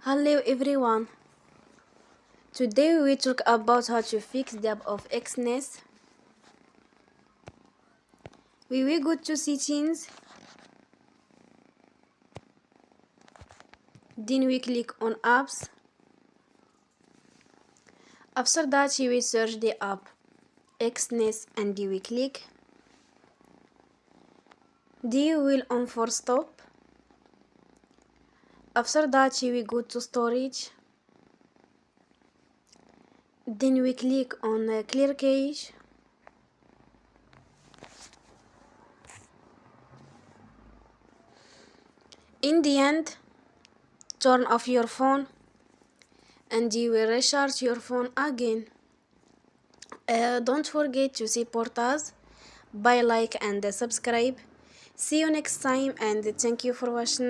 Hello everyone. Today we talk about how to fix the app of Exness. We will go to settings. Then we click on apps. After that we will search the app Exness and we click. Then we will on for stop. After that we go to storage. Then we click on clear cache. In the end, turn off your phone and you will recharge your phone again. Don't forget to support us by like and subscribe. See you next time and thank you for watching.